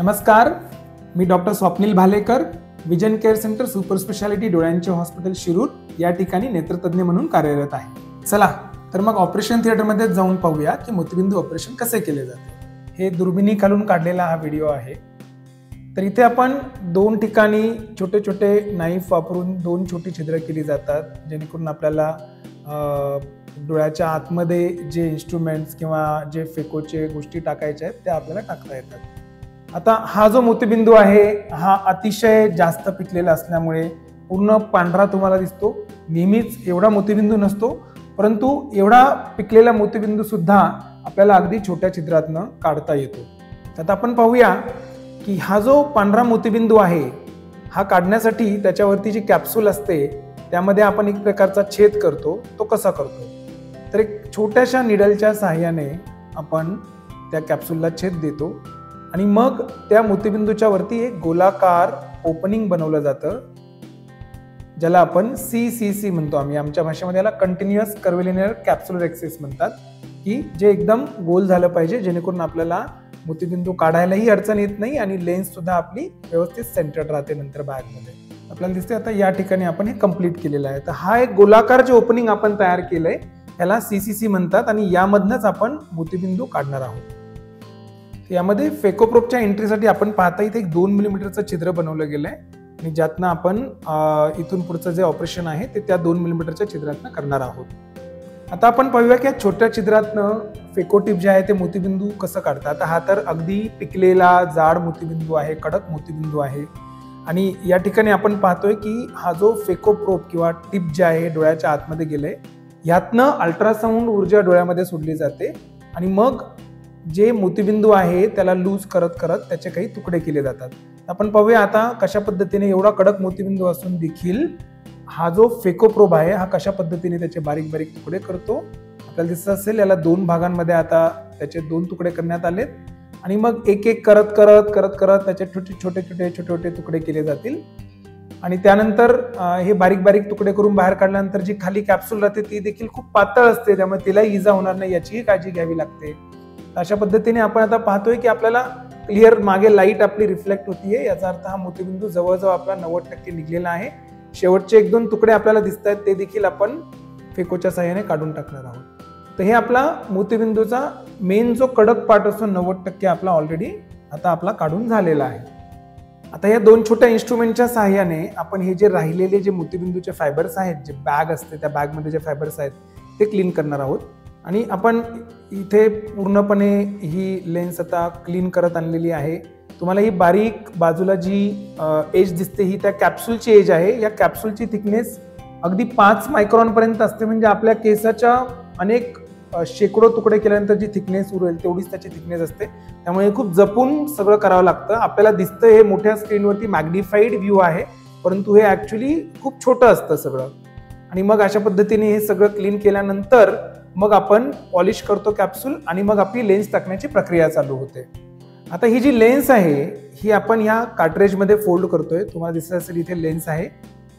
नमस्कार, मी doctor Swapnil Bhalekar, vision care center super speciality डोळ्यांचे हॉस्पिटल शिरूर या ठिकाणी नेत्रतज्ञ म्हणून कार्यरत आहे। चला तर मग ऑपरेशन थिएटरमध्ये जाऊन पाहूया की मोतीबिंदू ऑपरेशन कसे केले जाते। हे दुर्बिणीखालून काढलेला हा व्हिडिओ आहे। तर इथे आपण दोन ठिकाणी छोटे छोटे नाईफ वापरून दोन छोटी छिद्र केली जातात, जेणेकरून आपल्याला डोळ्याच्या आतमध्ये जे इन्स्ट्रुमेंट्स किंवा जे फेकोचे गोष्टी टाकायच्या आहेत त्या आपल्याला टाकता येतात। आता हा जो मोतीबिंदू आहे हा अतिशय जास्त पिकलेला असल्यामुळे पूर्ण पांढरा तुम्हाला दिसतो। नेहमीच एवढा मोतीबिंदू नसतो, परंतु एवढा पिकलेला मोतीबिंदू सुद्धा आपल्याला अगदी छोट्या छिद्रातनं काढता येतो। आता आपण पाहूया की हा जो पांढरा मोतीबिंदू आहे हा काढण्यासाठी त्याच्यावरती जी कॅप्सूल असते त्यामध्ये आपण एक प्रकारचा छेद करतो। तो कसा करतो तर एक छोट्याशा निडलच्या सहाय्याने आपण त्या कॅप्सूलला छेद देतो आणि मग त्या मोतीबिंदूच्या वरती एक गोलाकार ओपनिंग बनवलं जातं, ज्याला आपण CCC म्हणतो। आम्ही आमच्या भाषेमध्ये याला कंटिन्युअस कर्व्हिलिनियर कॅप्सुलर एक्सिस म्हणतात, की जे एकदम गोल झालं पाहिजे जेणेकरून आपल्याला मोतीबिंदू काढायलाही अडचण येत नाही आणि लेन्स सुद्धा आपली व्यवस्थित सेंटर्ड राहते। नंतर बॅगमध्ये आपल्याला दिसते आता या ठिकाणी आपण हे कंप्लीट केलेलं आहे। तर हा एक गोलाकार जे ओपनिंग आपण तयार केलंय याला CCC म्हणतात आणि यामधनच आपण मोतीबिंदू काढणार आहोत। यामध्ये फेकोप्रोबच्या एंट्रीसाठी आपण पाहता इथे एक 2 मिलीमीटरचं छिद्र बनवलं गेलंय आणि ज्यातनं आपण इथून पुढचं जे ऑपरेशन आहे ते त्या 2 मिलीमीटरच्या छिद्रातनं करणार आहोत। आता आपण पाहूया की छोट्या छिद्रातनं फेकोटिप जे आहे ते मोतीबिंदू कसं काढतात। हा तर अगदी पिकलेला जाड मोतीबिंदू आहे, कडक मोतीबिंदू आहे आणि या ठिकाणी आपण पाहतोय की हा जो फेकोप्रोब किंवा टिप जे आहे डोळ्याच्या आतमध्ये गेलंय, यातनं अल्ट्रासाऊंड ऊर्जा डोळ्यामध्ये सोडली जाते आणि मग जे मोतीबिंदू आहे त्याला लूज करत करत त्याचे काही तुकडे केले जातात। आपण पाहूया आता कशा पद्धतीने एवढा कडक मोतीबिंदू असून देखील हा जो फेकोप्रोब आहे हा कशा पद्धतीने त्याचे बारीक बारीक तुकडे करतो। आपल्याला दिसत असेल याला 2 भागांमध्ये आता त्याचे 2 तुकडे करण्यात आलेत आणि मग एक एक करत करत करत करत त्याचे छोटे छोटे तुकडे केले जातील आणि त्यानंतर हे बारीक बारीक तुकडे करून बाहेर काढल्यानंतर जी खाली कॅप्सूल राहते ती देखील खूप पातळ असते, त्यामुळे तिलाही इजा होणार नाही याचीही काळजी घ्यावी लागते। अशा पद्धतीने आपण आता पाहतोय की आपल्याला क्लिअर मागे लाईट आपली रिफ्लेक्ट होतीये, याचा अर्थ हा मोतीबिंदू जवळजवळ आपला 90% निघलेला आहे। शेवटचे 1-2 तुकडे आपल्याला दिसत आहेत ते देखील आपण फेकोच्या सहाय्याने काढून टाकणार आहोत। तर हे आपला मोतीबिंदूचा मेन जो कडक पार्ट असतो 90% आपला ऑलरेडी आता आपला काढून झालेला आहे। आता या 2 छोट्या इन्स्ट्रुमेंटच्या सहाय्याने आपण हे जे राहिलेले जे मोतीबिंदूचे फायबर्स आहेत, जे बॅग असते त्या बॅगमध्ये जे फायबर्स आहेत ते क्लीन करणार आहोत आणि आपण इथे पूर्णपणे ही लेन्स आता क्लीन करत आणलेली आहे। तुम्हाला ही बारीक बाजूला जी एज दिसते ही त्या कॅप्सूलची एज आहे। या कॅप्सूलची थिकनेस अगदी 5 मायक्रॉन पर्यंत असते, म्हणजे आपल्या केसाच्या अनेक शेकडो तुकडे केल्यानंतर जी थिकनेस उरेल तेवढीच त्याची थिकनेस असते। त्यामुळे खूप जपून सगळं करावं लागतं। आपल्याला दिसतं हे मोठ्या स्क्रीनवरती मॅग्निफाईड व्ह्यू आहे, परंतु हे ऍक्च्युली खूप छोटं असतं सगळं। आणि मग अशा पद्धतीने हे सगळं क्लीन केल्यानंतर मग आपण पॉलिश करतो कॅप्सूल आणि मग आपली लेन्स टाकण्याची प्रक्रिया चालू होते। आता ही जी लेन्स आहे ही आपण ह्या कार्ट्रेजमध्ये फोल्ड करतोय। तुम्हाला दिसत असेल इथे लेन्स आहे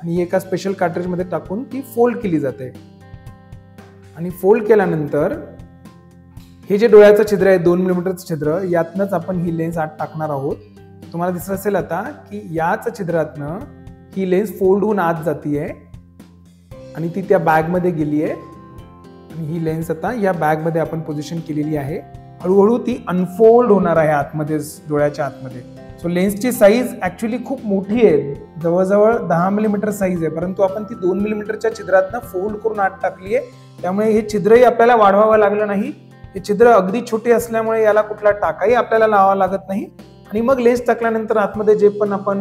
आणि एका स्पेशल कार्ट्रेजमध्ये टाकून ती फोल्ड केली जाते आणि फोल्ड केल्यानंतर हे जे डोळ्याचं छिद्र आहे 2 मिलीमीटरचं छिद्र, यातनंच आपण ही लेन्स आत टाकणार आहोत। तुम्हाला दिसत असेल आता की याच छिद्रातनं ही लेन्स फोल्ड होऊन आत जातीये आणि ती त्या बॅगमध्ये गेली आहे आणि ही लेन्स आता या बॅगमध्ये आपण पोझिशन केलेली आहे। हळूहळू ती अनफोल्ड होणार आहे आतमध्ये, डोळ्याच्या आतमध्ये। सो लेन्सची साईज ऍक्च्युली खूप मोठी आहे, जवळजवळ 10 मिलीमीटर साईज आहे, परंतु आपण ती 2 मिलीमीटरच्या छिद्रातनं फोल्ड करून आत टाकली आहे। त्यामुळे हे छिद्रही आपल्याला वाढवावं लागलं नाही। हे छिद्र अगदी छोटे असल्यामुळे याला कुठला टाकाही आपल्याला लावावा लागत नाही आणि मग लेन्स टाकल्यानंतर आतमध्ये जे पण आपण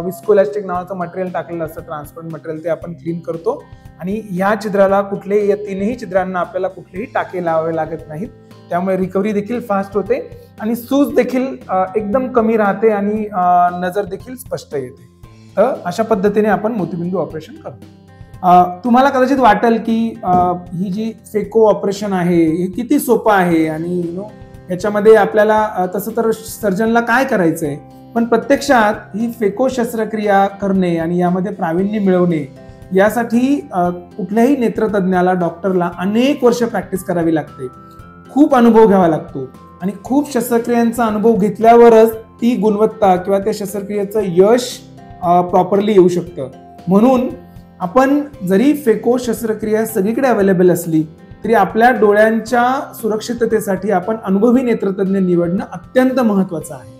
विस्कोइलास्टिक नावाचं मटेरियल टाकलेलं असतं, ट्रान्सपरंट मटेरियल, ते आपण क्लीन करतो आणि या छिद्राला कुठलेही, या 3ही छिद्रांना आपल्याला कुठलेही टाके लावावे लागत नाहीत। त्यामुळे रिकव्हरी देखील फास्ट होते आणि सूज देखील एकदम कमी राहते आणि नजर देखील स्पष्ट येते। तर अशा पद्धतीने आपण मोतीबिंदू ऑपरेशन करतो। तुम्हाला कदाचित वाटेल की ही जी फेको ऑपरेशन आहे हे किती सोपं आहे आणि याच्यामध्ये आपल्याला तसं तर सर्जनला काय करायचंय, पण प्रत्यक्षात ही फेको शस्त्रक्रिया करणे आणि यामध्ये प्रावीण्य मिळवणे यासाठी कुठल्याही नेत्रतज्ञाला, डॉक्टरला अनेक वर्ष प्रॅक्टिस करावी लागते, खूप अनुभव घ्यावा लागतो आणि खूप शस्त्रक्रियांचा अनुभव घेतल्यावरच ती गुणवत्ता किंवा त्या शस्त्रक्रियेचं यश प्रॉपरली येऊ शकतं. म्हणून आपण जरी फेको शस्त्रक्रिया सगळीकडे अवेलेबल असली तरी आपल्या डोळ्यांच्या सुरक्षिततेसाठी आपण अनुभवी नेत्रतज्ञ निवडणं अत्यंत महत्त्वाचं आहे.